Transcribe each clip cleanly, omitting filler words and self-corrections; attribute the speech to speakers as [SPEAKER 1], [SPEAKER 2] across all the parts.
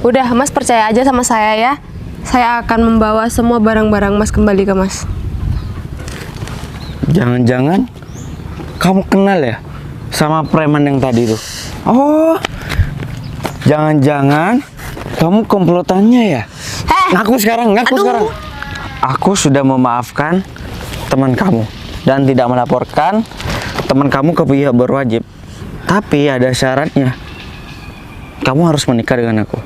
[SPEAKER 1] Udah, Mas percaya aja sama saya ya. Saya akan membawa semua barang-barang Mas kembali ke Mas.
[SPEAKER 2] Jangan-jangan kamu kenal ya sama preman yang tadi tuh? Oh, jangan-jangan kamu komplotannya ya? Ngaku sekarang. Aku sudah memaafkan teman kamu dan tidak melaporkan teman kamu ke pihak berwajib. Tapi ada syaratnya. Kamu harus menikah dengan aku.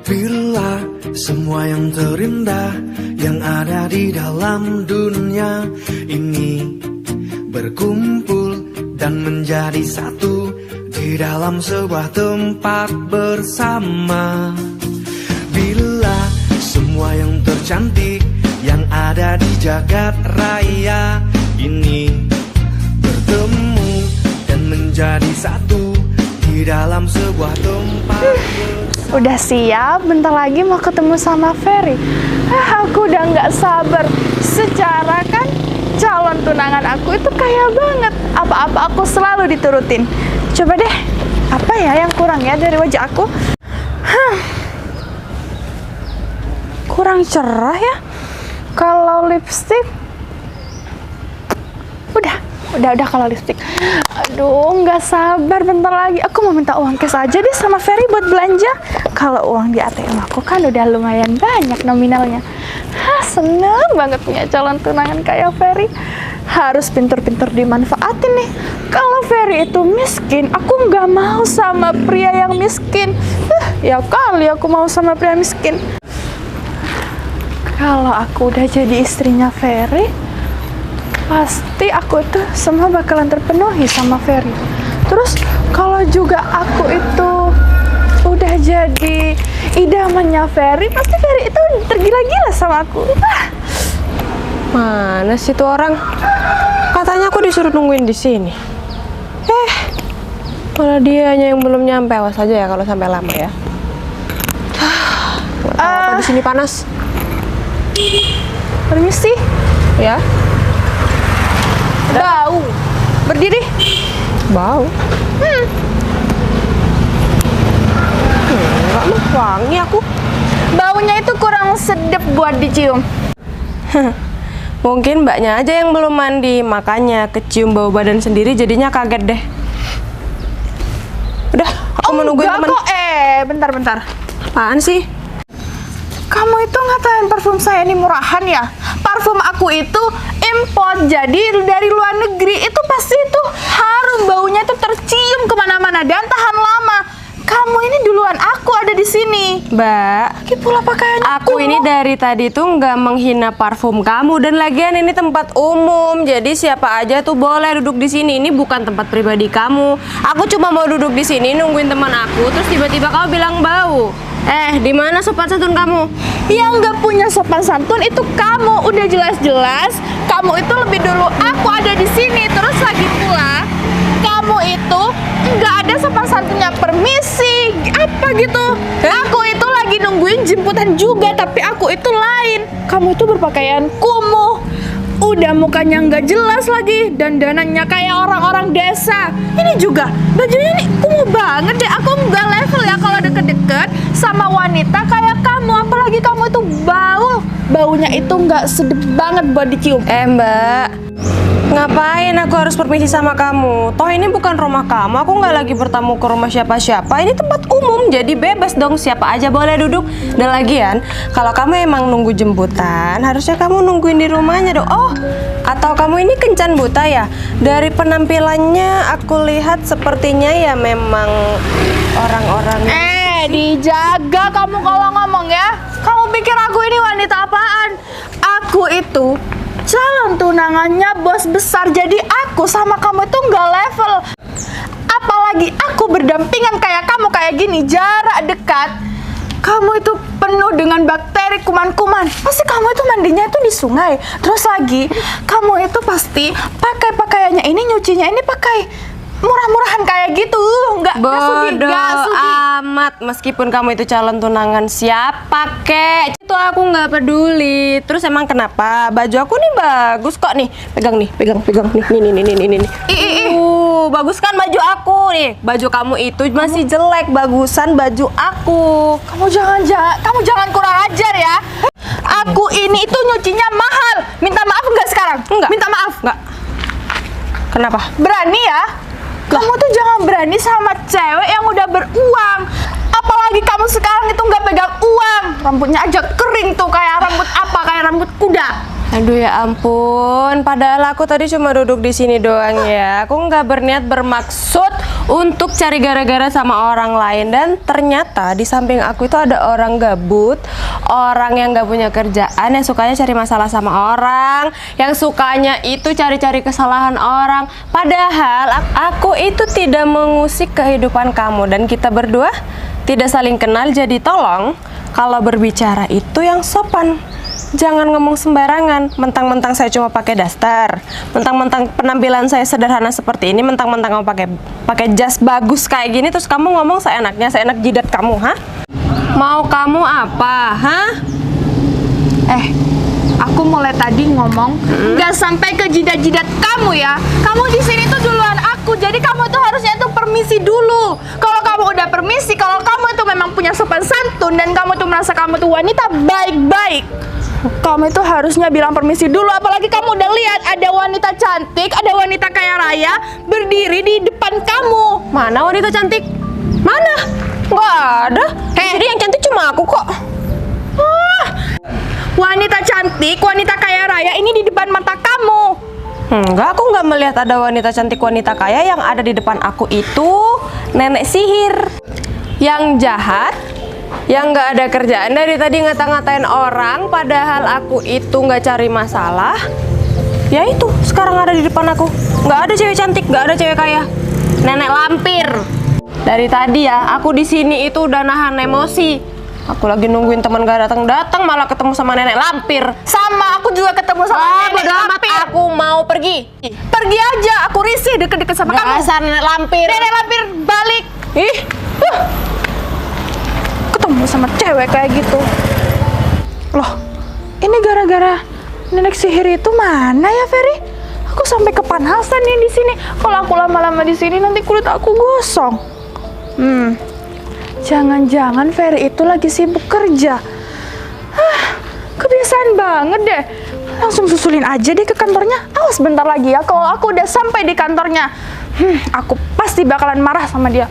[SPEAKER 3] Bila semua yang terindah yang ada di dalam dunia ini berkumpul dan menjadi satu di dalam sebuah tempat bersama. Bila semua yang tercantik yang ada di jagat raya ini bertemu dan menjadi satu di dalam sebuah tempat bersama.
[SPEAKER 4] Udah siap, bentar lagi mau ketemu sama Ferry. Aku udah nggak sabar. Secara kan calon tunangan aku itu kaya banget. Apa-apa aku selalu diturutin. Coba deh, apa ya yang kurang ya dari wajah aku? Kurang cerah ya. Kalau lipstick, udah kalau lipstick. Aduh, nggak sabar bentar lagi. Aku mau minta uang cash aja deh sama Ferry buat belanja. Kalau uang di ATM aku kan udah lumayan banyak nominalnya. Seneng banget punya calon tunangan kayak Ferry. Harus pinter-pinter dimanfaatin nih. Kalau Ferry itu miskin, aku nggak mau sama pria yang miskin. Ya kali aku mau sama pria miskin. Kalau aku udah jadi istrinya Ferry, pasti aku itu semua bakalan terpenuhi sama Ferry. Terus kalau juga aku itu udah jadi idamannya Ferry, pasti Ferry itu tergila-gila sama aku.
[SPEAKER 1] Mana sih tuh orang? Katanya aku disuruh nungguin di sini. Malah dianya yang belum nyampe. Awas aja ya kalau sampai lama ya. Nggak tahu apa di sini panas.
[SPEAKER 4] Permisi.
[SPEAKER 1] Ya.
[SPEAKER 4] Bau. Berdiri.
[SPEAKER 1] Bau. Enggak mah, wangi aku.
[SPEAKER 4] Baunya itu kurang sedap buat dicium.
[SPEAKER 1] Mungkin mbaknya aja yang belum mandi, makanya kecium bau badan sendiri jadinya kaget deh. Udah, aku menungguin teman.
[SPEAKER 4] Kok, bentar.
[SPEAKER 1] Apaan sih?
[SPEAKER 4] Kamu itu ngatain parfum saya ini murahan ya? Parfum aku itu import, jadi dari luar negeri. Itu pasti itu harum, baunya itu tercium kemana-mana dan tahan lama. Kamu ini duluan aku ada di sini.
[SPEAKER 1] Mbak,
[SPEAKER 4] Lagi pula pakaiannya
[SPEAKER 1] aku ini dari tadi tuh nggak menghina parfum kamu, dan lagian ini tempat umum, jadi siapa aja tuh boleh duduk di sini. Ini bukan tempat pribadi kamu. Aku cuma mau duduk di sini nungguin teman aku, terus tiba-tiba kamu bilang bau. Di mana sopan santun kamu?
[SPEAKER 4] Yang nggak punya sopan santun itu kamu. Udah jelas-jelas kamu itu lebih dulu aku ada di sini. Terus lagi pula kamu itu nggak ada sopan santunnya, permisi apa gitu. Aku itu lagi nungguin jemputan juga, tapi aku itu lain. Kamu itu berpakaian kumuh, udah mukanya nggak jelas lagi, dan danannya kayak orang-orang desa. Ini juga bajunya ini kumuh banget deh. Aku nggak level ya kalau deket-deket sama wanita kayak kamu. Apalagi kamu itu baunya itu nggak sedap banget buat dicium.
[SPEAKER 1] Mbak, ngapain aku harus permisi sama kamu? Toh ini bukan rumah kamu, aku nggak lagi bertamu ke rumah siapa-siapa. Ini tempat umum, jadi bebas dong, siapa aja boleh duduk. Dan lagian, kalau kamu emang nunggu jemputan, harusnya kamu nungguin di rumahnya dong. Oh, atau kamu ini kencan buta ya? Dari penampilannya aku lihat sepertinya ya memang orang-orang.
[SPEAKER 4] Dijaga kamu kalau ngomong ya. Kamu pikir aku ini wanita apaan? Aku itu calon tunangannya bos besar, jadi aku sama kamu itu nggak level. Apalagi aku berdampingan kayak kamu kayak gini, jarak dekat. Kamu itu penuh dengan bakteri, kuman-kuman. Pasti kamu itu mandinya itu di sungai. Terus lagi, kamu itu pasti pakai pakaiannya ini, nyucinya ini pakai murah-murahan kayak gitu. Nggak sudi,
[SPEAKER 1] Bodoh
[SPEAKER 4] nggak sudi.
[SPEAKER 1] amat, meskipun kamu itu calon tunangan siapa kek, itu aku nggak peduli. Terus emang kenapa? Baju aku nih bagus kok nih. Pegang nih, pegang nih. Bagus kan baju aku nih. Baju kamu itu masih jelek, bagusan baju aku.
[SPEAKER 4] Kamu jangan kurang ajar ya. Aku ini itu nyucinya mahal. Minta maaf nggak sekarang?
[SPEAKER 1] Enggak.
[SPEAKER 4] Minta maaf.
[SPEAKER 1] Enggak. Kenapa?
[SPEAKER 4] Berani ya? Kamu tuh jangan berani sama cewek yang udah beruang. Apalagi kamu sekarang itu nggak pegang uang. Rambutnya aja kering tuh kayak rambut apa? Kayak rambut kuda.
[SPEAKER 1] Aduh ya ampun, padahal aku tadi cuma duduk di sini doang ya. Aku nggak berniat bermaksud untuk cari gara-gara sama orang lain. Dan ternyata di samping aku itu ada orang gabut, orang yang nggak punya kerjaan, yang sukanya cari masalah sama orang, yang sukanya itu cari-cari kesalahan orang. Padahal aku itu tidak mengusik kehidupan kamu, dan kita berdua tidak saling kenal. Jadi tolong kalau berbicara itu yang sopan. Jangan ngomong sembarangan, mentang-mentang saya cuma pakai daster, mentang-mentang penampilan saya sederhana seperti ini, mentang-mentang kamu pakai jas bagus kayak gini, terus kamu ngomong seenaknya, seenak jidat kamu, ha? Mau kamu apa, ha?
[SPEAKER 4] Aku mulai tadi ngomong nggak sampai ke jidat-jidat kamu ya. Kamu di sini tuh duluan aku, jadi kamu tuh harusnya tuh permisi dulu. Kalau kamu udah permisi, kalau kamu itu memang punya sopan santun dan kamu tuh merasa kamu tuh wanita baik-baik, kamu itu harusnya bilang permisi dulu. Apalagi kamu udah lihat ada wanita cantik, ada wanita kaya raya berdiri di depan kamu.
[SPEAKER 1] Mana wanita cantik? Mana? Nggak ada. Jadi yang cantik cuma aku kok.
[SPEAKER 4] Wanita cantik, wanita kaya raya ini di depan mata kamu.
[SPEAKER 1] Enggak, aku nggak melihat ada wanita cantik, wanita kaya. Yang ada di depan aku itu nenek sihir yang jahat, yang nggak ada kerjaan dari tadi ngata-ngatain orang, padahal aku itu nggak cari masalah. Ya itu, sekarang ada di depan aku. Nggak ada cewek cantik, nggak ada cewek kaya. Nenek lampir. Dari tadi ya, aku di sini itu udah nahan emosi. Aku lagi nungguin teman gak datang-datang, malah ketemu sama nenek lampir.
[SPEAKER 4] Sama, aku juga ketemu sama nenek
[SPEAKER 1] Bodo amat,
[SPEAKER 4] lampir.
[SPEAKER 1] aku mau pergi.
[SPEAKER 4] Pergi aja, aku risih deket-deket sama kamu.
[SPEAKER 1] Dasar nenek lampir.
[SPEAKER 4] Nenek lampir balik.
[SPEAKER 1] Ih,
[SPEAKER 4] Ketemu sama cewek kayak gitu. Loh, ini gara-gara nenek sihir itu mana ya, Ferry? Aku sampai kepanasan nih di sini. Kalau aku lama-lama di sini nanti kulit aku gosong. Jangan-jangan Ferry itu lagi sibuk kerja. Kebiasaan banget deh. Langsung susulin aja deh ke kantornya. Awas bentar lagi ya, kalau aku udah sampai di kantornya, aku pasti bakalan marah sama dia.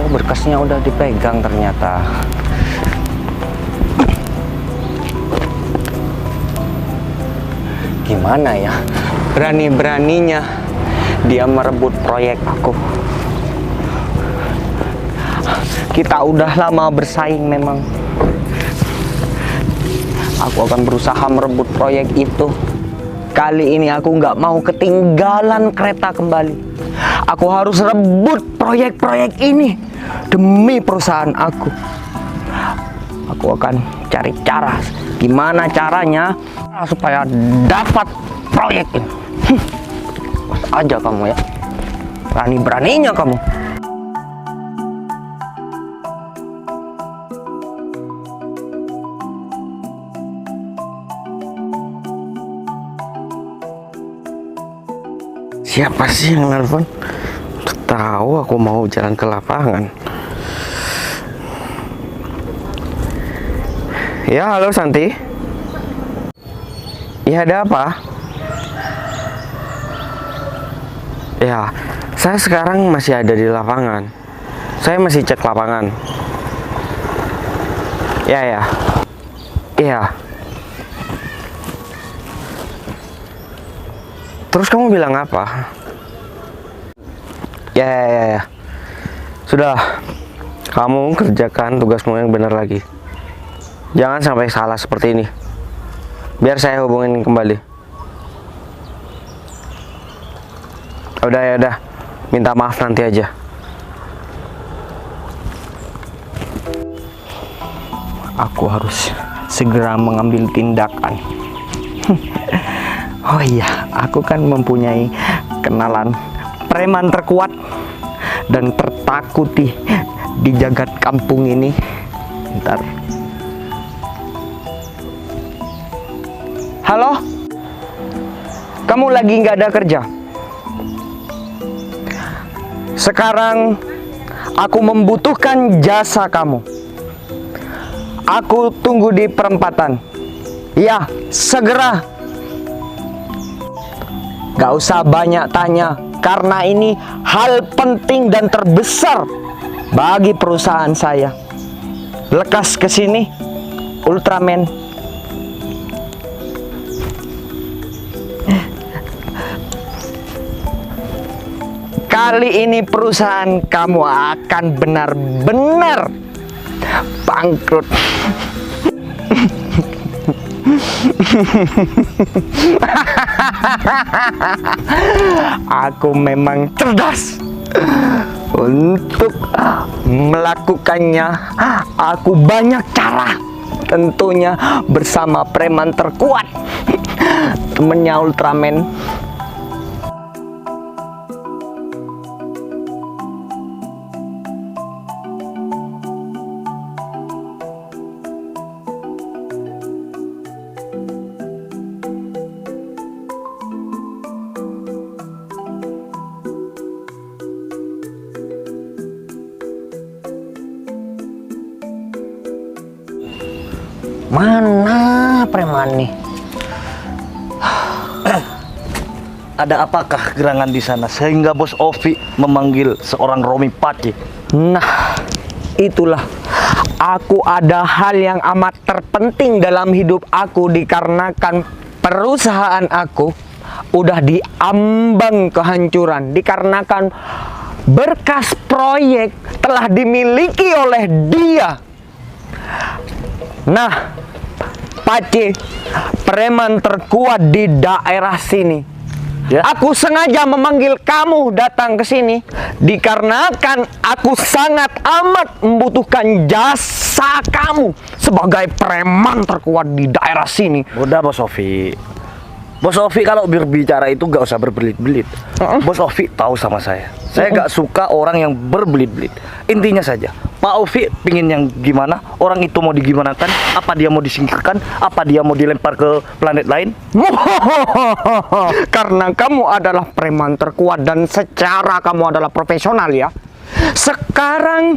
[SPEAKER 2] Berkasnya udah dipegang ternyata. Gimana ya? Berani-beraninya dia merebut proyek aku. Kita udah lama bersaing memang. Aku akan berusaha merebut proyek itu. Kali ini aku nggak mau ketinggalan kereta kembali. Aku harus rebut proyek-proyek ini demi perusahaan aku. Aku akan cari cara, gimana caranya supaya dapat proyek ini. Awas aja kamu ya, berani-beraninya kamu. Siapa sih yang nelfon? Tahu aku mau jalan ke lapangan. Ya, halo Santi. Ya, ada apa? Ya, saya sekarang masih ada di lapangan. Saya masih cek lapangan. Ya. Iya. Terus kamu bilang apa? Ya. Sudah, kamu kerjakan tugasmu yang benar lagi. Jangan sampai salah seperti ini. Biar saya hubungin kembali. Udah. Minta maaf nanti aja. Aku harus segera mengambil tindakan. Oh iya, aku kan mempunyai kenalan preman terkuat dan tertakuti di jagat kampung ini. Ntar. Halo? Kamu lagi nggak ada kerja? Sekarang aku membutuhkan jasa kamu. Aku tunggu di perempatan. Ya, segera. Gak usah banyak tanya, karena ini hal penting dan terbesar bagi perusahaan saya. Lekas ke sini, Ultraman. Kali ini perusahaan kamu akan benar-benar bangkrut. Aku memang cerdas. Untuk melakukannya, aku banyak cara. Tentunya bersama preman terkuat, temennya Ultraman. Mana preman nih?
[SPEAKER 5] Ada apakah gerangan di sana sehingga Bos Ovi memanggil seorang Romi Pace?
[SPEAKER 2] Nah, itulah. Aku ada hal yang amat terpenting dalam hidup aku, dikarenakan perusahaan aku udah diambang kehancuran, dikarenakan berkas proyek telah dimiliki oleh dia. Nah, Pace, preman terkuat di daerah sini. Ya. Aku sengaja memanggil kamu datang ke sini dikarenakan aku sangat amat membutuhkan jasa kamu sebagai preman terkuat di daerah sini.
[SPEAKER 5] Udah Bos Ovi. Bos Ovi kalau berbicara itu gak usah berbelit-belit. Bos Ovi tahu sama saya. Saya gak suka orang yang berbelit-belit. Intinya saja, Pak Ovi pingin yang gimana? Orang itu mau digimanakan? Apa dia mau disingkirkan? Apa dia mau dilempar ke planet lain?
[SPEAKER 2] Karena kamu adalah preman terkuat dan secara kamu adalah profesional ya. Sekarang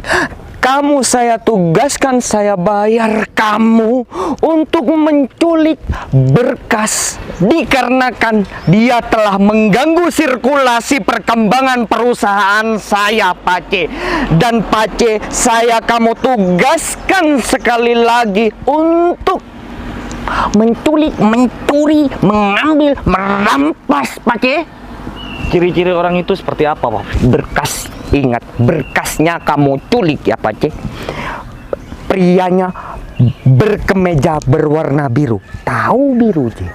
[SPEAKER 2] kamu saya tugaskan, saya bayar kamu untuk menculik berkas dikarenakan dia telah mengganggu sirkulasi perkembangan perusahaan saya, Pace. Dan Pace, saya kamu tugaskan sekali lagi untuk menculik, mencuri, mengambil, merampas, Pace.
[SPEAKER 5] Ciri-ciri orang itu seperti apa, Pak?
[SPEAKER 2] Berkas. Ingat, berkasnya kamu culik ya, Pace. Prianya berkemeja berwarna biru. Tahu biru, Ce?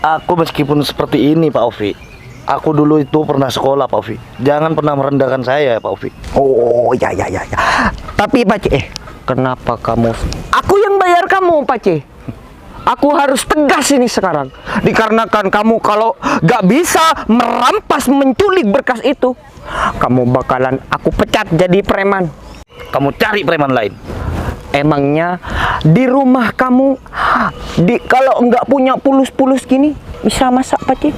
[SPEAKER 5] Aku meskipun seperti ini, Pak Ovi, aku dulu itu pernah sekolah, Pak Ovi. Jangan pernah merendahkan saya, Pak Ovi.
[SPEAKER 2] Oh, ya. Tapi, Pace, kenapa kamu? Aku yang bayar kamu, Pace. Aku harus tegas ini sekarang. Dikarenakan kamu kalau gak bisa merampas, menculik berkas itu, kamu bakalan aku pecat jadi preman.
[SPEAKER 5] Kamu cari preman lain.
[SPEAKER 2] Emangnya di rumah kamu, kalau nggak punya pulus-pulus gini, bisa masak, Pace?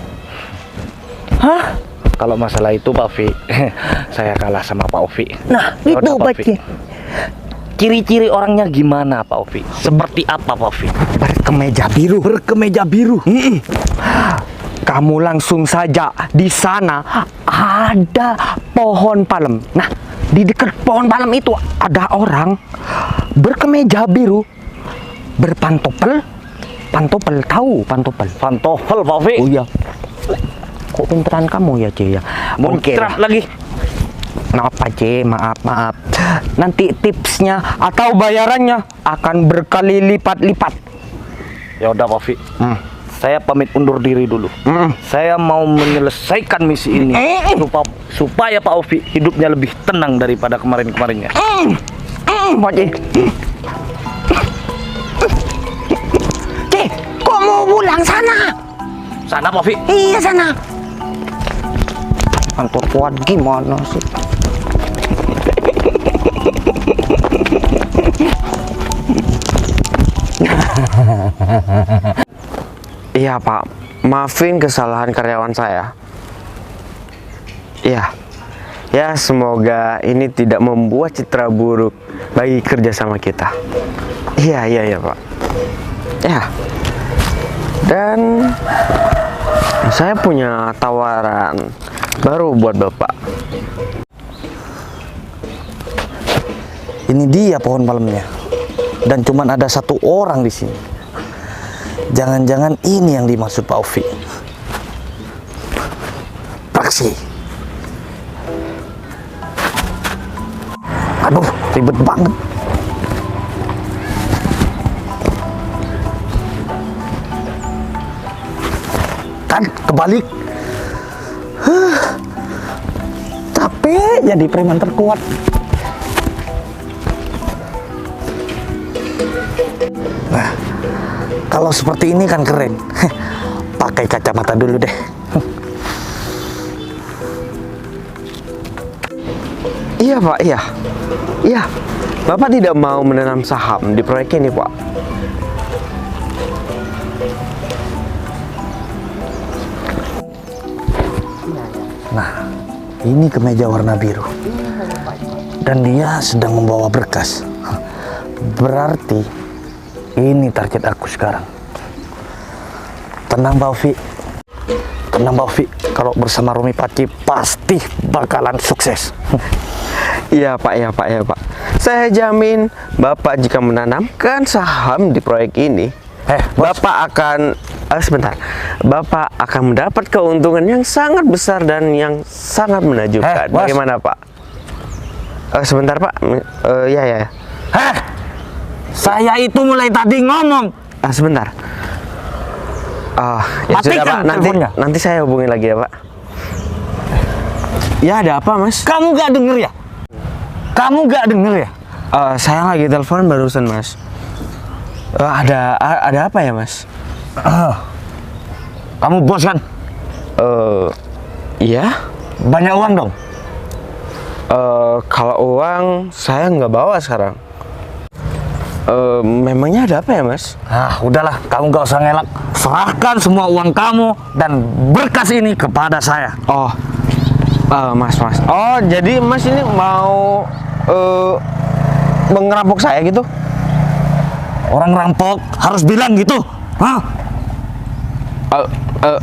[SPEAKER 2] Hah?
[SPEAKER 5] Kalau masalah itu, Pak Ovi, saya kalah sama Pak Ovi.
[SPEAKER 2] Nah,
[SPEAKER 5] Yaudah,
[SPEAKER 2] itu,
[SPEAKER 5] Pak Ovi.
[SPEAKER 2] Pace.
[SPEAKER 5] Ciri-ciri orangnya gimana, Pak Ovi? Seperti apa, Pak Ovi?
[SPEAKER 2] Berkemeja biru.
[SPEAKER 5] Berkemeja biru.
[SPEAKER 2] Kamu langsung saja, di sana ada pohon palem. Nah, di dekat pohon palem itu ada orang berkemeja biru. berpantopel. Pantopel, tahu pantopel?
[SPEAKER 5] Pantofel Pak Ovi.
[SPEAKER 2] Oh iya. Kok pinteran kamu ya, C ya? Oke
[SPEAKER 5] Muncrat
[SPEAKER 2] lah.
[SPEAKER 5] lagi.
[SPEAKER 2] Maaf Pak C, maaf. Nanti tipsnya atau bayarannya akan berkali lipat-lipat.
[SPEAKER 5] Ya udah Pak Ovi. Saya pamit undur diri dulu. Saya mau menyelesaikan misi ini supaya Pak Ovi hidupnya lebih tenang daripada kemarin-kemarinnya.
[SPEAKER 2] Pak C. C, kok mau pulang sana?
[SPEAKER 5] Sana Pak Ovi.
[SPEAKER 2] Iya sana. Kantor kuat gimana sih? Iya Pak, maafin kesalahan karyawan saya. Iya, ya semoga ini tidak membuat citra buruk bagi kerjasama kita. Iya Pak. Ya, dan saya punya tawaran baru buat Bapak.
[SPEAKER 5] Ini dia pohon palmnya. Dan cuman ada satu orang di sini. Jangan-jangan ini yang dimaksud Pak Ovi. Praksi. Aduh, ribet banget. Kan kebalik. Capek jadi preman terkuat. Nah, kalau seperti ini kan keren. Pakai kacamata dulu deh.
[SPEAKER 2] Iya Pak, iya. Iya, Bapak tidak mau menanam saham di proyek ini Pak.
[SPEAKER 5] Nah, ini kemeja warna biru. Dan dia sedang membawa berkas. Berarti ini target aku sekarang. Tenang Pak Ovi. Tenang Pak Ovi, kalau bersama Romi Paci pasti bakalan sukses.
[SPEAKER 2] Iya Pak. Saya jamin Bapak jika menanamkan saham di proyek ini, Bapak akan sebentar. Bapak akan mendapat keuntungan yang sangat besar dan yang sangat menakjubkan.
[SPEAKER 5] Bos.
[SPEAKER 2] Bagaimana Pak? Sebentar Pak. Ya.
[SPEAKER 5] Saya itu mulai tadi ngomong.
[SPEAKER 2] Sebentar. Ya sudah Pak. Nanti saya hubungi lagi ya Pak. Ya ada apa Mas?
[SPEAKER 5] Kamu gak denger ya? Kamu gak denger ya?
[SPEAKER 2] Saya lagi telepon barusan Mas. Ada apa ya Mas?
[SPEAKER 5] Kamu bos kan?
[SPEAKER 2] Iya.
[SPEAKER 5] Banyak uang dong?
[SPEAKER 2] Kalau uang saya nggak bawa sekarang. Memangnya ada apa ya Mas?
[SPEAKER 5] Udahlah, kamu gak usah ngelak. Serahkan semua uang kamu dan berkas ini kepada saya.
[SPEAKER 2] Mas. Oh, jadi Mas ini mau mengerampok saya gitu?
[SPEAKER 5] Orang rampok harus bilang gitu.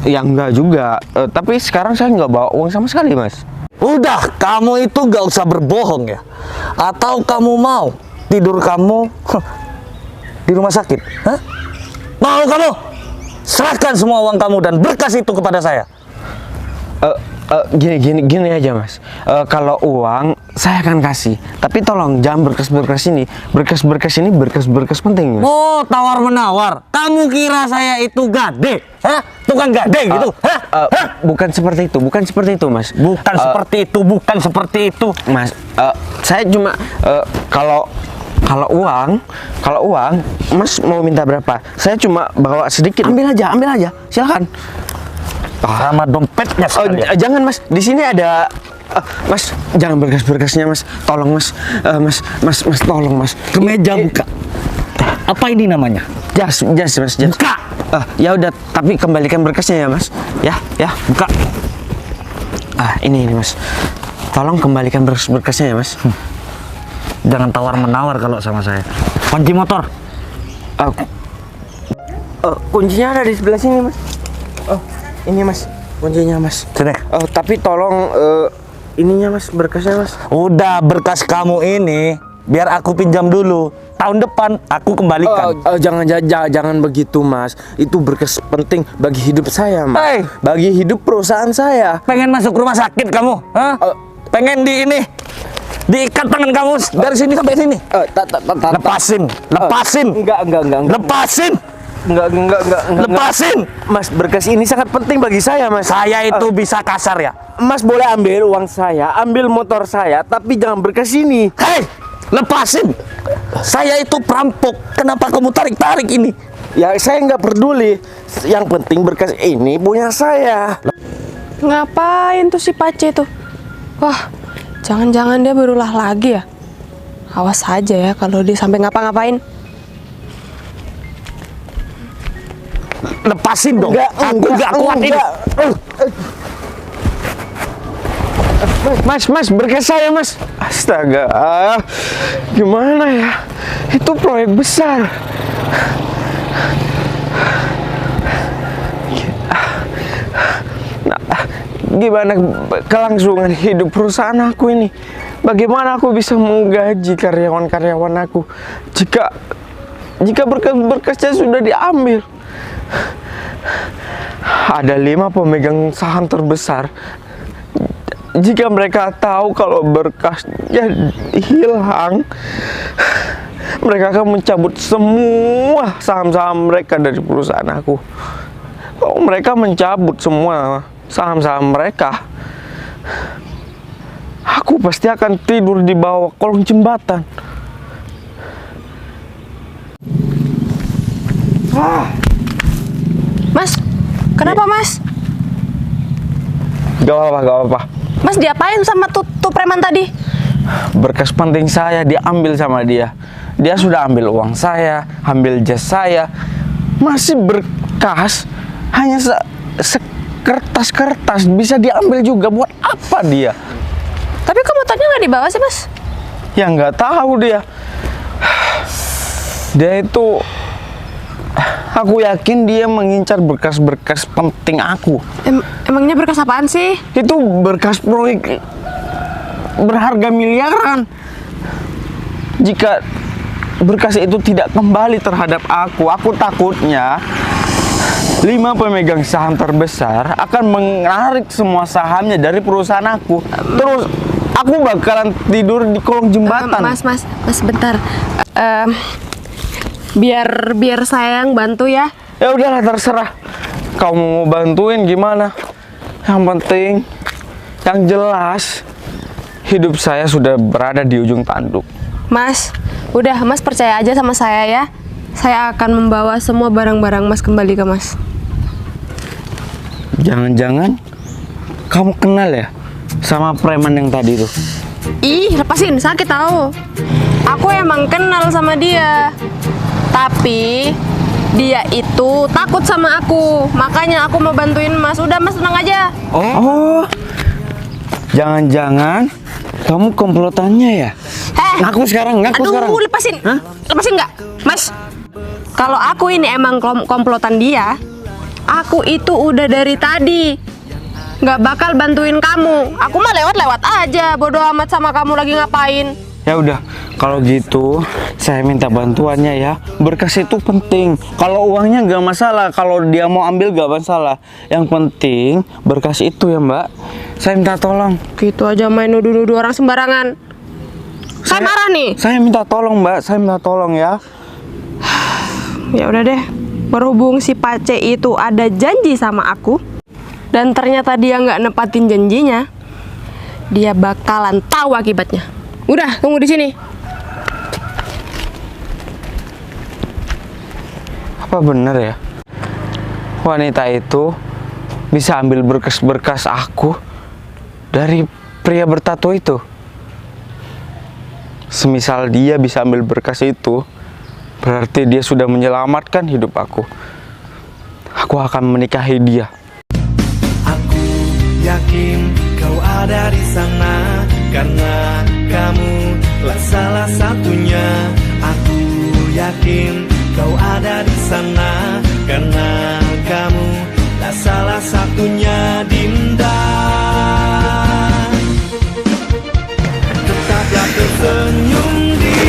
[SPEAKER 2] Ya enggak juga. Tapi sekarang saya nggak bawa uang sama sekali Mas.
[SPEAKER 5] Udah, kamu itu gak usah berbohong ya. Atau kamu mau tidur kamu di rumah sakit? Mau kamu? Serahkan semua uang kamu dan berkas itu kepada saya.
[SPEAKER 2] Gini aja Mas. Kalau uang saya akan kasih, tapi tolong jangan berkas-berkas ini. Berkas-berkas ini berkas penting Mas.
[SPEAKER 5] Oh, tawar-menawar. Kamu kira saya itu gade? Tukang gade gitu?
[SPEAKER 2] Bukan seperti itu Mas.
[SPEAKER 5] Bukan seperti itu.
[SPEAKER 2] Mas, saya cuma kalau uang Mas mau minta berapa? Saya cuma bawa sedikit. Ambil aja. Silakan.
[SPEAKER 5] Sama dompetnya sekalian.
[SPEAKER 2] Jangan Mas, di sini ada Mas, jangan berkas-berkasnya Mas. Tolong Mas. Mas tolong Mas.
[SPEAKER 5] Kemeja buka. Apa ini namanya?
[SPEAKER 2] Jas Mas.
[SPEAKER 5] Buka.
[SPEAKER 2] Ya udah, tapi kembalikan berkasnya ya Mas. Ya, buka. Ini Mas. Tolong kembalikan berkasnya ya Mas.
[SPEAKER 5] Jangan tawar-menawar kalau sama saya. Kunci motor.
[SPEAKER 2] Kuncinya ada di sebelah sini Mas. Ini Mas, kuncinya Mas.
[SPEAKER 5] Sini.
[SPEAKER 2] Tapi tolong ininya Mas, berkasnya Mas.
[SPEAKER 5] Udah, berkas kamu ini
[SPEAKER 2] biar aku pinjam dulu. Tahun depan aku kembalikan.
[SPEAKER 6] Jangan begitu, Mas. Itu berkas penting bagi hidup saya, Mas.
[SPEAKER 2] Hei.
[SPEAKER 6] Bagi hidup perusahaan saya.
[SPEAKER 2] Pengen masuk rumah sakit kamu? Hah? Pengen diikat tangan kamu dari sini sampai sini. Lepasin.
[SPEAKER 6] Enggak.
[SPEAKER 2] Lepasin.
[SPEAKER 6] Enggak.
[SPEAKER 2] Lepasin.
[SPEAKER 6] Mas, berkas ini sangat penting bagi saya, Mas.
[SPEAKER 2] Saya itu bisa kasar ya.
[SPEAKER 6] Mas boleh ambil uang saya, ambil motor saya, tapi jangan berkas ini.
[SPEAKER 2] Hei, lepasin. Saya itu perampok. Kenapa kamu tarik-tarik ini?
[SPEAKER 6] Ya, saya nggak peduli. Yang penting berkas ini punya saya.
[SPEAKER 1] Ngapain tuh si Pace tuh? Wah, jangan-jangan dia berulah lagi ya? Awas aja ya kalau dia sampai ngapa-ngapain.
[SPEAKER 2] Lepasin dong. Aku nggak kuat ini.
[SPEAKER 6] Mas, berkas saya, Mas. Astaga, gimana ya? Itu proyek besar. Nah, gimana kelangsungan hidup perusahaan aku ini? Bagaimana aku bisa menggaji karyawan-karyawan aku jika berkas-berkasnya sudah diambil? Ada 5 pemegang saham terbesar. Jika mereka tahu kalau berkasnya hilang, mereka akan mencabut semua saham-saham mereka dari perusahaan aku. Kalau mereka mencabut semua saham-saham mereka, aku pasti akan tidur di bawah kolong jembatan.
[SPEAKER 1] Mas, kenapa Mas?
[SPEAKER 6] Gak apa-apa.
[SPEAKER 1] Mas diapain sama tuh preman tadi?
[SPEAKER 6] Berkas penting saya diambil sama dia. Dia sudah ambil uang saya, ambil jas saya. Masih berkas, hanya sekertas-kertas bisa diambil juga. Buat apa dia?
[SPEAKER 1] Tapi kok motornya nggak dibawa sih Mas?
[SPEAKER 6] Ya nggak tahu dia. Dia itu, aku yakin dia mengincar berkas-berkas penting aku.
[SPEAKER 1] Emangnya berkas apaan sih?
[SPEAKER 6] Itu berkas proyek berharga miliaran. Jika berkas itu tidak kembali terhadap aku takutnya 5 pemegang saham terbesar akan menarik semua sahamnya dari perusahaan aku. Terus aku bakalan tidur di kolong jembatan.
[SPEAKER 1] Mas, bentar. Biar saya yang bantu ya.
[SPEAKER 6] Ya udahlah, terserah. Kamu mau bantuin gimana? Yang penting, yang jelas, hidup saya sudah berada di ujung tanduk.
[SPEAKER 1] Mas, udah Mas percaya aja sama saya ya. Saya akan membawa semua barang-barang Mas kembali ke Mas.
[SPEAKER 6] Jangan-jangan kamu kenal ya sama preman yang tadi tuh?
[SPEAKER 1] Ih, lepasin, sakit tahu. Aku emang kenal sama dia. Tapi dia itu takut sama aku. Makanya aku mau bantuin Mas. Udah Mas, tenang aja.
[SPEAKER 6] Oh. Jangan-jangan kamu komplotannya ya? Ngaku sekarang.
[SPEAKER 1] Aduh, lepasin.
[SPEAKER 6] Hah?
[SPEAKER 1] Lepasin nggak? Mas, kalau aku ini emang komplotan dia, aku itu udah dari tadi nggak bakal bantuin kamu. Aku mah lewat-lewat aja, bodo amat sama kamu lagi ngapain.
[SPEAKER 6] Ya udah, kalau gitu saya minta bantuannya ya. Berkas itu penting. Kalau uangnya nggak masalah, kalau dia mau ambil nggak masalah. Yang penting berkas itu ya Mbak. Saya minta tolong.
[SPEAKER 1] Gitu aja main nuduh-nuduh orang sembarangan. Saya marah nih.
[SPEAKER 6] Saya minta tolong Mbak, saya minta tolong ya.
[SPEAKER 1] Ya udah deh. Berhubung si Pace itu ada janji sama aku dan ternyata dia nggak nepatin janjinya, dia bakalan tahu akibatnya. Udah, tunggu di sini.
[SPEAKER 6] Apa bener ya? Wanita itu bisa ambil berkas-berkas aku dari pria bertato itu. Semisal dia bisa ambil berkas itu, berarti dia sudah menyelamatkan hidup aku. Aku akan menikahi dia.
[SPEAKER 3] Aku yakin kau ada di sana karena kamulah salah satunya. Aku yakin kau ada di sana karena kamulah salah satunya, Dinda. Tetaplah tersenyum di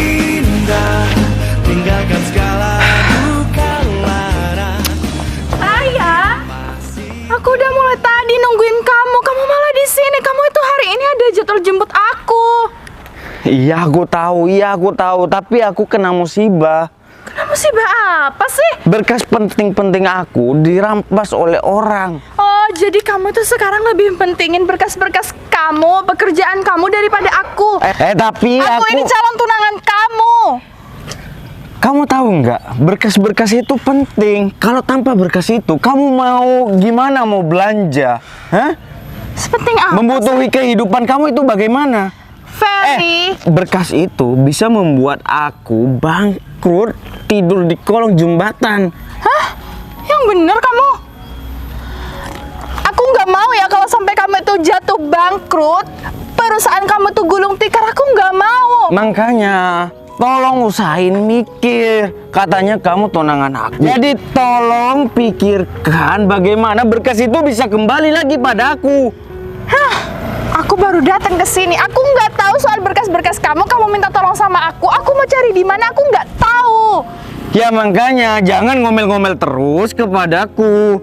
[SPEAKER 4] Aku udah mulai tadi nungguin kamu. Kamu malah di sini. Kamu itu hari ini ada jadwal jemput aku.
[SPEAKER 6] Iya aku tahu, tapi aku kena musibah.
[SPEAKER 4] Kena musibah apa sih?
[SPEAKER 6] Berkas penting-penting aku dirampas oleh orang.
[SPEAKER 4] Oh, jadi kamu itu sekarang lebih pentingin berkas-berkas kamu, pekerjaan kamu daripada aku.
[SPEAKER 6] Tapi
[SPEAKER 4] Aku ini calon tunangan kamu.
[SPEAKER 6] Kamu tahu nggak, berkas-berkas itu penting. Kalau tanpa berkas itu, kamu mau gimana mau belanja? Hah?
[SPEAKER 4] Sepenting apa?
[SPEAKER 6] Membutuhi kehidupan kamu itu bagaimana?
[SPEAKER 4] Ferry.
[SPEAKER 6] Berkas itu bisa membuat aku bangkrut tidur di kolong jembatan.
[SPEAKER 4] Hah? Yang bener kamu? Aku nggak mau ya kalau sampai kamu itu jatuh bangkrut, perusahaan kamu tuh gulung tikar. Aku nggak mau.
[SPEAKER 6] Makanya, tolong usahain mikir. Katanya kamu tunangan aku. Jadi tolong pikirkan bagaimana berkas itu bisa kembali lagi pada aku.
[SPEAKER 4] Hah? Aku baru datang ke sini. Aku nggak tahu soal berkas-berkas kamu. Kamu minta tolong sama aku. Aku mau cari di mana? Aku nggak tahu.
[SPEAKER 6] Ya makanya jangan ngomel-ngomel terus kepadaku.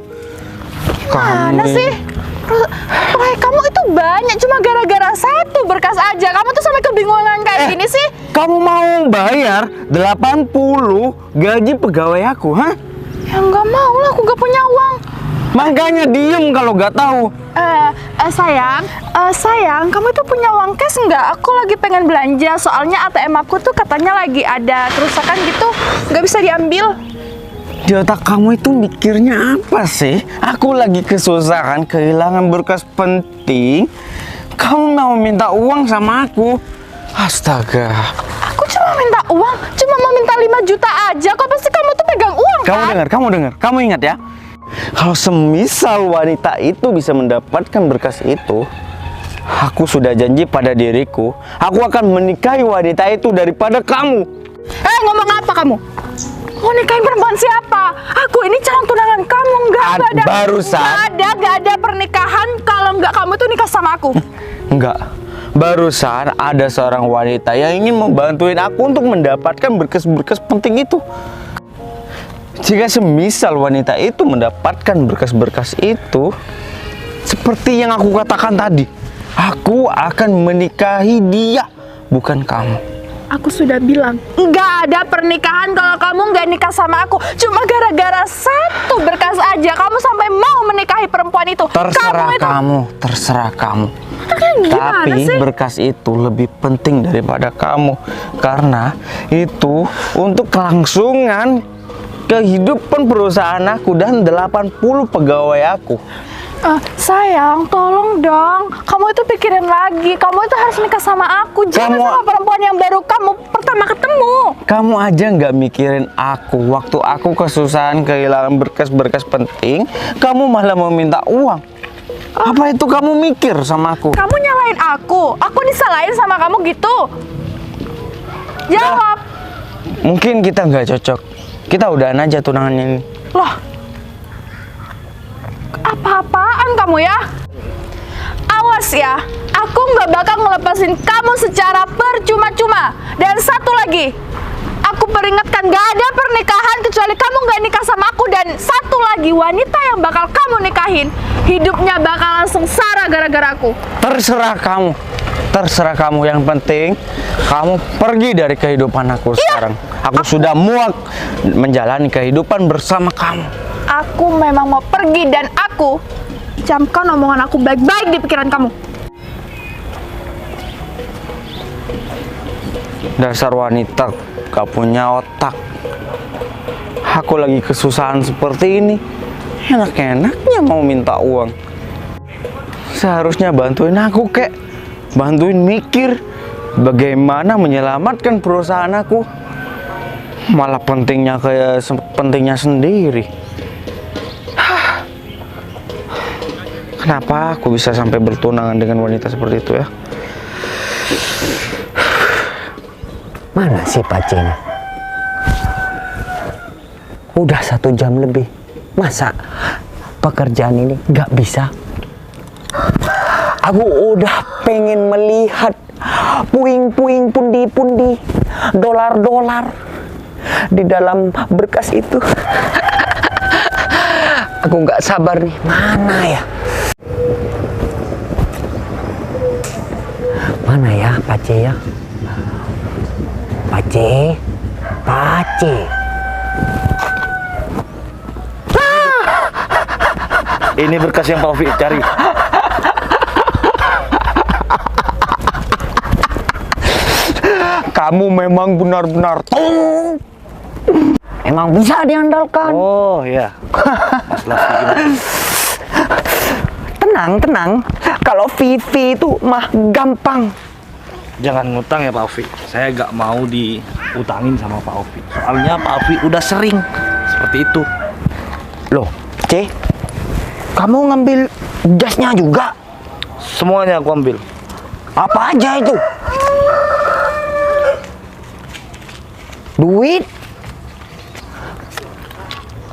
[SPEAKER 4] Mana sih? Proyek kamu itu banyak, cuma gara-gara satu berkas aja. Kamu tuh sampai kebingungan kayak gini sih.
[SPEAKER 6] Kamu mau bayar 80 gaji pegawai aku, hah?
[SPEAKER 4] Ya nggak mau lah, aku nggak punya uang.
[SPEAKER 6] Makanya diem kalau nggak tahu.
[SPEAKER 4] Sayang, kamu itu punya uang cash nggak? Aku lagi pengen belanja, soalnya ATM aku tuh katanya lagi ada kerusakan gitu, nggak bisa diambil.
[SPEAKER 6] Di otak kamu itu mikirnya apa sih? Aku lagi kesusahan, kehilangan berkas penting. Kamu mau minta uang sama aku? Astaga.
[SPEAKER 4] Aku cuma minta uang, cuma mau minta 5 juta aja. Kok pasti kamu tuh pegang uang kan?
[SPEAKER 6] Kamu dengar. Kamu ingat ya? Kalau semisal wanita itu bisa mendapatkan berkas itu, aku sudah janji pada diriku, aku akan menikahi wanita itu daripada kamu.
[SPEAKER 4] Ngomong apa kamu? Mau nikahin perempuan siapa? Aku ini calon tunangan kamu. Nggak ada.
[SPEAKER 6] Barusan.
[SPEAKER 4] Nggak ada pernikahan kalau nggak kamu tuh nikah sama aku.
[SPEAKER 6] Enggak. Barusan ada seorang wanita yang ingin membantuin aku untuk mendapatkan berkas-berkas penting itu. Jika semisal wanita itu mendapatkan berkas-berkas itu, seperti yang aku katakan tadi, aku akan menikahi dia, bukan kamu.
[SPEAKER 4] Aku sudah bilang, nggak ada pernikahan kalau kamu nggak nikah sama aku. Cuma gara-gara satu berkas aja, kamu sampai mau menikahi perempuan itu.
[SPEAKER 6] Terserah kamu.
[SPEAKER 4] Gimana
[SPEAKER 6] Tapi
[SPEAKER 4] sih?
[SPEAKER 6] berkas itu lebih penting daripada kamu. Karena itu untuk kelangsungan kehidupan perusahaan aku dan 80 pegawai aku.
[SPEAKER 4] Sayang, tolong dong. Kamu itu pikirin lagi. Kamu itu harus nikah sama aku. Jangan sama perempuan yang baru kamu pertama ketemu.
[SPEAKER 6] Kamu aja nggak mikirin aku. Waktu aku kesusahan kehilangan berkas-berkas penting, kamu malah meminta uang. Apa itu kamu mikir sama aku?
[SPEAKER 4] Kamu nyalain aku. Aku disalahin sama kamu gitu. Jawab.
[SPEAKER 6] Mungkin kita nggak cocok. Kita udahan aja tunangannya ini.
[SPEAKER 4] Loh. Apa-apaan kamu ya? Awas ya, aku nggak bakal ngelepasin kamu secara percuma-cuma. Dan satu lagi, aku peringatkan gak ada pernikahan kecuali kamu nggak nikah sama aku. Dan satu lagi, wanita yang bakal kamu nikahin hidupnya bakalan sengsara gara-gara aku.
[SPEAKER 6] Terserah kamu. Yang penting kamu pergi dari kehidupan aku sekarang. Aku sudah muak menjalani kehidupan bersama kamu.
[SPEAKER 4] Aku memang mau pergi dan aku camkan omongan aku baik-baik di pikiran kamu.
[SPEAKER 6] Dasar wanita gak punya otak. Aku lagi kesusahan seperti ini, enak-enaknya mau minta uang. Seharusnya bantuin aku, kek. Bantuin mikir bagaimana menyelamatkan perusahaan aku. Malah pentingnya kayak pentingnya sendiri. Kenapa aku bisa sampai bertunangan dengan wanita seperti itu ya?
[SPEAKER 7] Mana sih Pacing? Udah 1 jam lebih. Masa pekerjaan ini gak bisa? Aku udah pengen melihat puing-puing, pundi-pundi, dolar-dolar di dalam berkas itu. Aku nggak sabar nih. Mana ya? Mana ya, Pace ya? Pace, Pace.
[SPEAKER 5] Ini berkas yang Pak Ovi cari.
[SPEAKER 6] Kamu memang benar-benar
[SPEAKER 7] Emang bisa diandalkan.
[SPEAKER 5] Oh ya. Mas Lasmi gimana?
[SPEAKER 7] Tenang, tenang. Kalau Vivi itu mah gampang.
[SPEAKER 5] Jangan ngutang ya Pak Ovi. Saya gak mau diutangin sama Pak Ovi. Soalnya Pak Ovi udah sering seperti itu.
[SPEAKER 7] Loh, C, kamu ngambil jasnya juga?
[SPEAKER 5] Semuanya aku ambil.
[SPEAKER 7] Apa aja itu? Duit?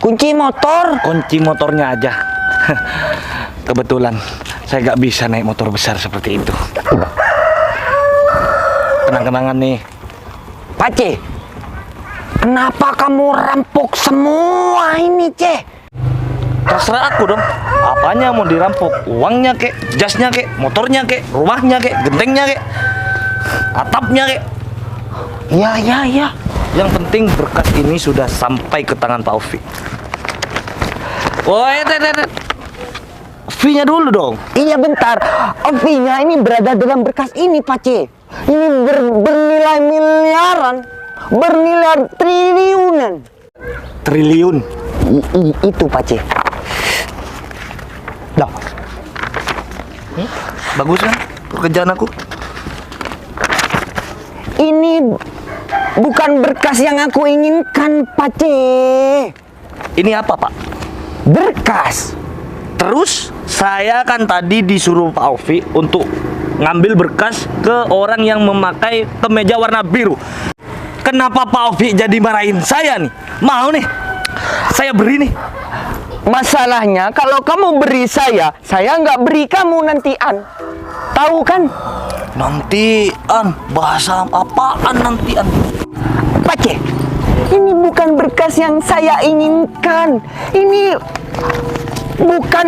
[SPEAKER 7] Kunci motor?
[SPEAKER 5] Kunci motornya aja. Kebetulan saya gak bisa naik motor besar seperti itu. Kenang-kenangan nih.
[SPEAKER 7] Pace, kenapa kamu rampok semua ini, C?
[SPEAKER 5] Terserah aku dong. Apanya mau dirampok? Uangnya kek, jasnya kek, motornya kek, rumahnya kek, gentengnya kek, atapnya kek.
[SPEAKER 7] Ya, ya, ya.
[SPEAKER 5] Yang penting berkas ini sudah sampai ke tangan Pak Ovi. Woi, fee-nya dulu dong.
[SPEAKER 7] Iya bentar, fee-nya ini berada dalam berkas ini, Pace. Ini bernilai miliaran, bernilai triliunan.
[SPEAKER 5] Triliun.
[SPEAKER 7] Itu, Pace. Loh,
[SPEAKER 5] Bagus kan pekerjaan aku?
[SPEAKER 7] ini bukan berkas yang aku inginkan, Pace.
[SPEAKER 5] Ini apa, Pak?
[SPEAKER 7] Berkas.
[SPEAKER 5] Terus saya kan tadi disuruh Pak Ovi untuk ngambil berkas ke orang yang memakai kemeja warna biru. Kenapa Pak Ovi jadi marahin saya nih? Mau nih, saya beri nih.
[SPEAKER 7] Masalahnya kalau kamu beri saya nggak beri kamu nantian. Tahu kan?
[SPEAKER 5] Nantian, bahasa apaan nantian?
[SPEAKER 7] Pace, ini bukan berkas yang saya inginkan. Ini bukan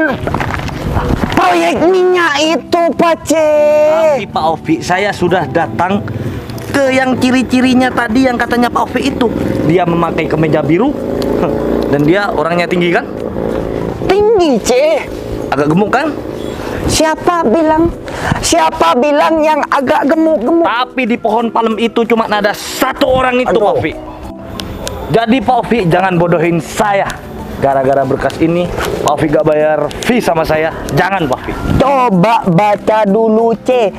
[SPEAKER 7] proyek minyak itu, Pace.
[SPEAKER 5] Tapi Pak Ovi, saya sudah datang ke yang ciri-cirinya tadi yang katanya Pak Ovi itu. Dia memakai kemeja biru dan dia orangnya tinggi kan?
[SPEAKER 7] Tinggi, C.
[SPEAKER 5] Agak gemuk kan?
[SPEAKER 7] Siapa bilang? Siapa bilang yang agak gemuk-gemuk?
[SPEAKER 5] Tapi di pohon palem itu cuma ada satu orang itu,
[SPEAKER 7] Aduh.
[SPEAKER 5] Pak Ovi. Jadi Pak Ovi jangan bodohin saya. Gara-gara berkas ini Pak Ovi gak bayar fee sama saya. Jangan Pak Ovi.
[SPEAKER 7] Coba baca dulu, C.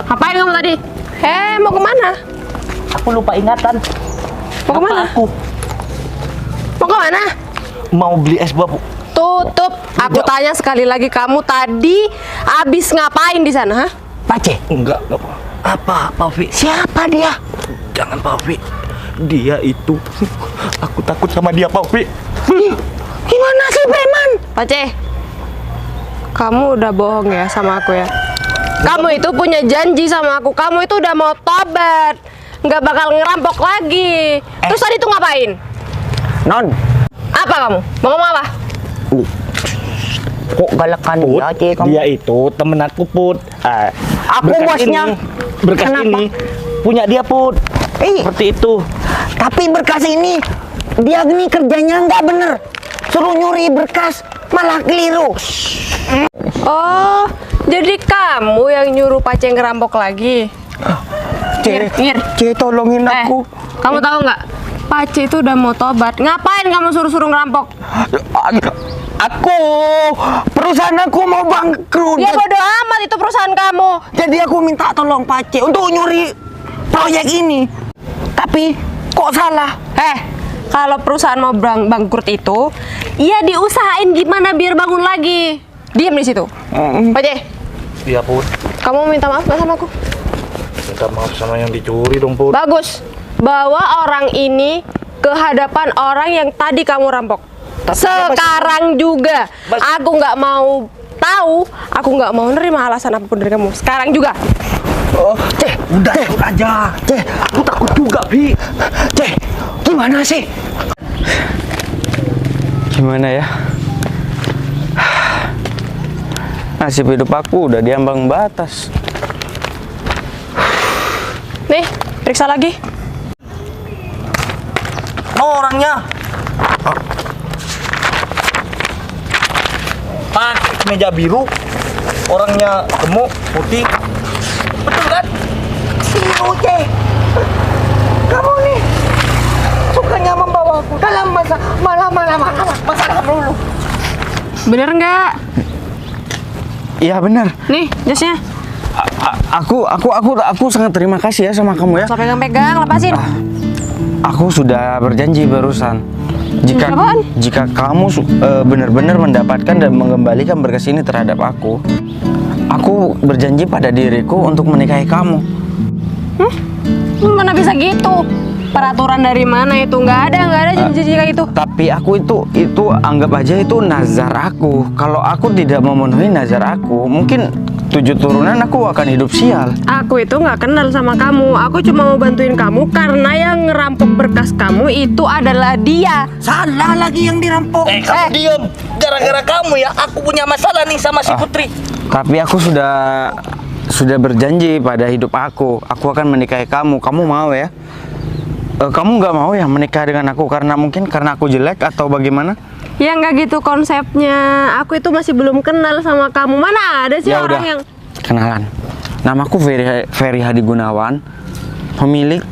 [SPEAKER 1] Ngapain kamu tadi? Mau kemana?
[SPEAKER 5] Aku lupa ingatan.
[SPEAKER 1] Mau kemana?
[SPEAKER 5] Aku
[SPEAKER 1] Mau kemana?
[SPEAKER 5] mau beli es buah, Bu.
[SPEAKER 1] Tutup. Aku tanya sekali lagi, kamu tadi abis ngapain di sana? Hah?
[SPEAKER 7] Pace,
[SPEAKER 5] Enggak apa, Pak Ovi.
[SPEAKER 7] siapa dia?
[SPEAKER 5] Jangan Pak Ovi. Dia itu aku takut sama dia, Pak Ovi.
[SPEAKER 7] Gimana sih, Preman?
[SPEAKER 1] Pace, kamu udah bohong ya sama aku ya? Kamu itu punya janji sama aku. Kamu itu udah mau tobat, nggak bakal ngerampok lagi. Terus tadi tuh ngapain?
[SPEAKER 7] Non,
[SPEAKER 1] Apa kamu? Mau ngomong apa?
[SPEAKER 7] kok galakan
[SPEAKER 5] Put,
[SPEAKER 7] dia, C, kamu?
[SPEAKER 5] dia itu temen aku, Put.
[SPEAKER 7] Aku
[SPEAKER 5] Berkas
[SPEAKER 7] bosnya.
[SPEAKER 5] Berkas
[SPEAKER 7] Kenapa?
[SPEAKER 5] ini punya dia, Put. Seperti itu.
[SPEAKER 7] Tapi berkas ini, dia ini kerjanya nggak bener. Suruh nyuri berkas, malah keliru.
[SPEAKER 1] Oh, jadi kamu yang nyuruh Pace ngerampok lagi?
[SPEAKER 7] C,
[SPEAKER 1] Ngir.
[SPEAKER 7] C, tolongin aku.
[SPEAKER 1] Kamu tahu nggak? Pace itu udah mau tobat. Ngapain kamu suruh-suruh ngerampok?
[SPEAKER 7] Aku, perusahaan aku mau bangkrut.
[SPEAKER 1] Ya bodo amat, itu perusahaan kamu.
[SPEAKER 7] Jadi aku minta tolong Pace untuk nyuri proyek ini. Tapi kok salah?
[SPEAKER 1] Kalau perusahaan mau bangkrut itu, ya diusahain gimana biar bangun lagi. Diam di situ. Pace,
[SPEAKER 5] Iya, Put.
[SPEAKER 1] kamu minta maaf nggak sama aku?
[SPEAKER 5] Minta maaf sama yang dicuri dong, Put.
[SPEAKER 1] Bagus. Bawa orang ini ke hadapan orang yang tadi kamu rampok. Sekarang juga. Aku nggak mau tahu. Aku nggak mau nerima alasan apapun dari kamu. Sekarang juga.
[SPEAKER 7] C,
[SPEAKER 5] Udah, ikut aja. Aku takut juga, Bi.
[SPEAKER 7] C, gimana sih?
[SPEAKER 2] Gimana ya? Nasib hidup aku udah diambang batas.
[SPEAKER 1] Nih, periksa lagi.
[SPEAKER 5] Orangnya pakai kemeja biru, orangnya gemuk, putih. Betul kan?
[SPEAKER 7] Si Uce, kamu nih sukanya membawaku dalam masalah dulu.
[SPEAKER 1] Bener nggak?
[SPEAKER 2] Iya benar.
[SPEAKER 1] Nih, jasnya.
[SPEAKER 2] Aku sangat terima kasih ya sama kamu ya.
[SPEAKER 1] Sampai pegang-pegang, lepasin.
[SPEAKER 2] Aku sudah berjanji barusan.
[SPEAKER 1] Apaan?
[SPEAKER 2] Jika kamu benar-benar mendapatkan dan mengembalikan berkas ini terhadap aku berjanji pada diriku untuk menikahi kamu.
[SPEAKER 1] Mana bisa gitu? Peraturan dari mana itu? Nggak ada janji kayak gitu.
[SPEAKER 2] Tapi aku itu anggap aja itu nazar aku. Kalau aku tidak memenuhi nazar aku, mungkin 7 turunan aku akan hidup sial.
[SPEAKER 1] Aku itu nggak kenal sama kamu. Aku cuma mau bantuin kamu karena yang ngerampok berkas kamu itu adalah dia.
[SPEAKER 7] Salah lagi yang dirampok.
[SPEAKER 5] Kamu diem. Gara-gara kamu ya, aku punya masalah nih sama si Putri.
[SPEAKER 2] Tapi aku sudah berjanji pada hidup aku akan menikahi kamu. Kamu mau ya? Kamu nggak mau ya menikah dengan aku karena aku jelek atau bagaimana?
[SPEAKER 1] Ya nggak gitu konsepnya. Aku itu masih belum kenal sama kamu. Mana ada sih
[SPEAKER 2] Ya
[SPEAKER 1] orang
[SPEAKER 2] udah,
[SPEAKER 1] yang
[SPEAKER 2] kenalan. Namaku Ferry Hadi Gunawan, pemilik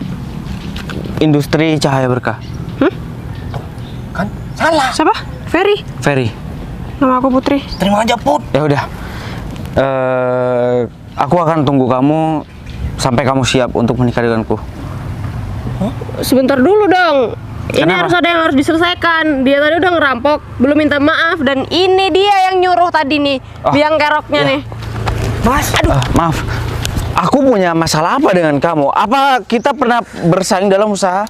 [SPEAKER 2] industri cahaya berkah.
[SPEAKER 7] Kan salah.
[SPEAKER 1] siapa? Ferry.
[SPEAKER 2] Ferry.
[SPEAKER 1] Nama aku Putri.
[SPEAKER 5] Terima aja, Put.
[SPEAKER 2] Ya udah. Aku akan tunggu kamu sampai kamu siap untuk menikah denganku.
[SPEAKER 1] Sebentar dulu dong. Ini
[SPEAKER 2] Kenapa?
[SPEAKER 1] harus ada yang harus diselesaikan. Dia tadi udah ngerampok, belum minta maaf, dan ini dia yang nyuruh tadi nih, biang keroknya
[SPEAKER 2] ya.
[SPEAKER 1] nih.
[SPEAKER 7] Mas,
[SPEAKER 2] Maaf. Aku punya masalah apa dengan kamu? Apa kita pernah bersaing dalam usaha?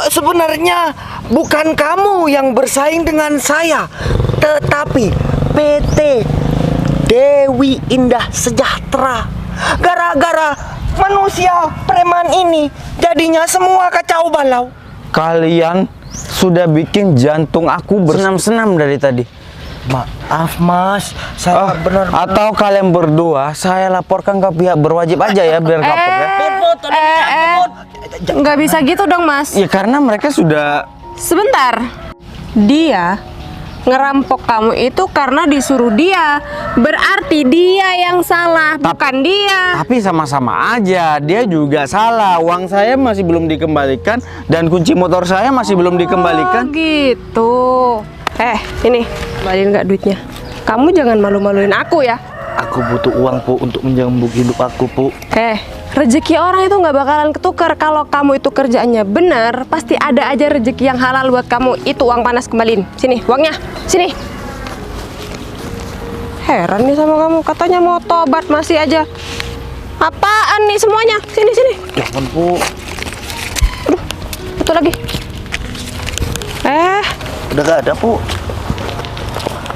[SPEAKER 7] sebenarnya bukan kamu yang bersaing dengan saya, tetapi PT Dewi Indah Sejahtera. Gara-gara manusia preman ini, jadinya semua kacau balau.
[SPEAKER 2] Kalian sudah bikin jantung aku bersenam-senam dari tadi.
[SPEAKER 7] Maaf mas, saya benar-benar.
[SPEAKER 2] Atau kalian berdua saya laporkan ke pihak berwajib aja ya biar kapok ya.
[SPEAKER 1] Nggak bisa gitu dong, Mas.
[SPEAKER 2] Ya karena mereka sudah.
[SPEAKER 1] Sebentar. Dia ngerampok kamu itu karena disuruh dia. Berarti dia yang salah, bukan dia.
[SPEAKER 2] Tapi sama-sama aja, dia juga salah. Uang saya masih belum dikembalikan dan kunci motor saya masih belum dikembalikan.
[SPEAKER 1] Oh, gitu. Ini, kembaliin nggak duitnya? Kamu jangan malu-maluin aku ya.
[SPEAKER 5] Aku butuh uang, Pu, untuk menjambung hidup aku, Pu.
[SPEAKER 1] Rezeki orang itu nggak bakalan ketukar. Kalau kamu itu kerjaannya benar, pasti ada aja rezeki yang halal buat kamu. Itu uang panas, kembaliin. Sini, uangnya. Sini. Heran nih sama kamu. Katanya mau tobat, masih aja. Apaan nih semuanya? Sini, sini.
[SPEAKER 5] Jangan, Pu.
[SPEAKER 1] Aduh, satu lagi.
[SPEAKER 5] Udah gak ada, Pu.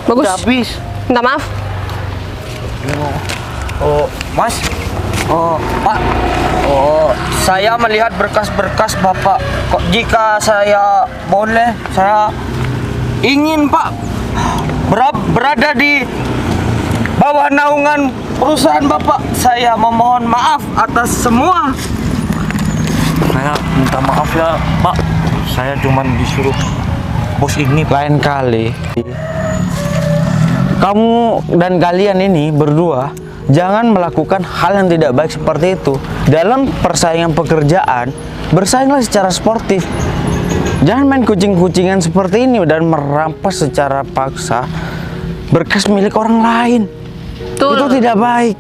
[SPEAKER 1] Bagus.
[SPEAKER 5] Udah habis.
[SPEAKER 1] Minta maaf.
[SPEAKER 5] Oh, Mas. Oh, Pak. Oh, saya melihat berkas-berkas Bapak. Kok jika saya boleh, saya ingin, Pak, berada di bawah naungan perusahaan Bapak. Saya memohon maaf atas semua. Saya minta maaf ya, Pak. Saya cuma disuruh bos ini.
[SPEAKER 2] Lain kali kamu dan kalian ini berdua jangan melakukan hal yang tidak baik seperti itu. Dalam persaingan pekerjaan, bersainglah secara sportif. Jangan main kucing-kucingan seperti ini dan merampas secara paksa berkas milik orang lain.
[SPEAKER 1] Betul.
[SPEAKER 2] Itu tidak baik.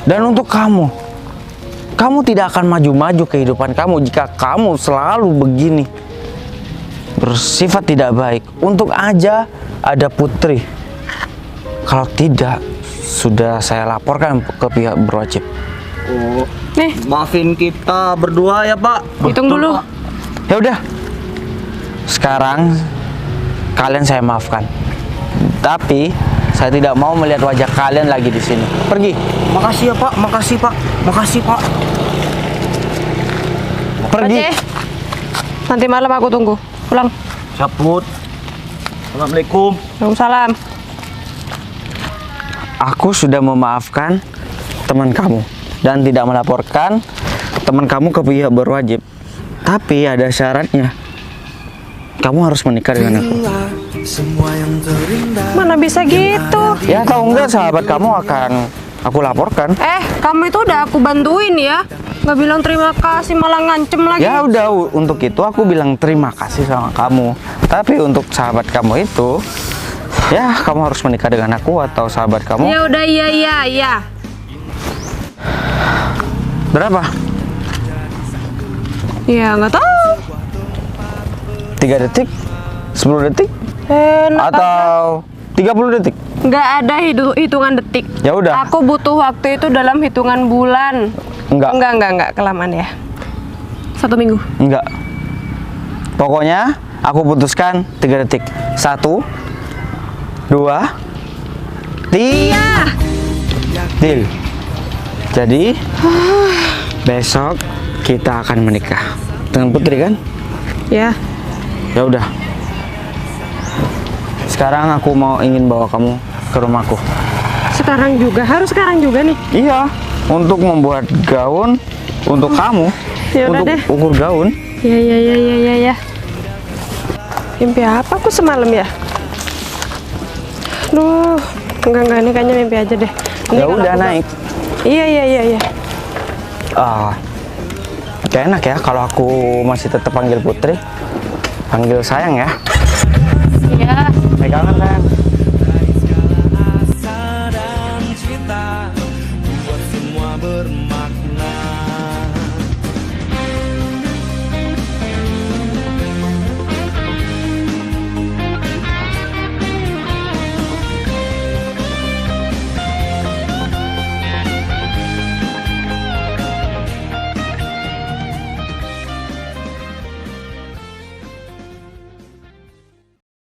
[SPEAKER 2] Dan untuk kamu tidak akan maju-maju kehidupan kamu jika kamu selalu begini. Bersifat tidak baik. Untuk aja ada Putri. Kalau tidak, sudah saya laporkan ke pihak berwajib.
[SPEAKER 5] Oh,
[SPEAKER 1] Nih,
[SPEAKER 5] maafin kita berdua ya, Pak.
[SPEAKER 1] hitung dulu.
[SPEAKER 5] Pak.
[SPEAKER 2] Ya udah. Sekarang kalian saya maafkan. Tapi saya tidak mau melihat wajah kalian lagi di sini. Pergi.
[SPEAKER 5] Makasih ya, Pak. Makasih, Pak. Makasih, Pak.
[SPEAKER 2] Pergi.
[SPEAKER 1] Oke. Nanti malam aku tunggu. Pulang.
[SPEAKER 5] Saput. Assalamualaikum.
[SPEAKER 1] Waalaikumsalam.
[SPEAKER 2] Aku sudah memaafkan teman kamu dan tidak melaporkan teman kamu ke pihak berwajib. Tapi ada syaratnya. Kamu harus menikah dengan aku.
[SPEAKER 3] Semua yang terindah.
[SPEAKER 1] Mana bisa gitu?
[SPEAKER 2] Ya atau enggak sahabat kamu akan aku laporkan.
[SPEAKER 1] Kamu itu udah aku bantuin ya. Nggak bilang terima kasih malah ngancem lagi.
[SPEAKER 2] Ya udah untuk itu aku bilang terima kasih sama kamu. Tapi untuk sahabat kamu itu, ya kamu harus menikah dengan aku atau sahabat kamu.
[SPEAKER 1] Ya udah iya.
[SPEAKER 2] Berapa?
[SPEAKER 1] Ya nggak tahu.
[SPEAKER 2] 3 detik? 10 detik?
[SPEAKER 1] Enak aja.
[SPEAKER 2] Atau 30 detik?
[SPEAKER 1] Nggak ada hitungan detik.
[SPEAKER 2] Ya udah.
[SPEAKER 1] Aku butuh waktu itu dalam hitungan bulan.
[SPEAKER 2] Enggak.
[SPEAKER 1] Kelamaan ya. 1 minggu.
[SPEAKER 2] Enggak. Pokoknya aku putuskan 3 detik. 1 2 3. Deal. Jadi besok kita akan menikah dengan Putri kan?
[SPEAKER 1] Ya.
[SPEAKER 2] Ya udah. Sekarang aku ingin bawa kamu ke rumahku.
[SPEAKER 1] Sekarang juga, harus sekarang juga nih.
[SPEAKER 2] Iya, untuk membuat gaun untuk kamu.
[SPEAKER 1] Ya udah
[SPEAKER 2] untuk
[SPEAKER 1] deh.
[SPEAKER 2] ukur gaun.
[SPEAKER 1] Ya. Mimpi apa aku semalam ya? Duh, enggak ini kayaknya mimpi aja deh. Ini
[SPEAKER 2] Ya
[SPEAKER 1] kalau
[SPEAKER 2] udah
[SPEAKER 1] aku-
[SPEAKER 2] naik.
[SPEAKER 1] Iya.
[SPEAKER 2] Gak enak ya kalau aku masih tetap panggil Putri. Panggil sayang ya.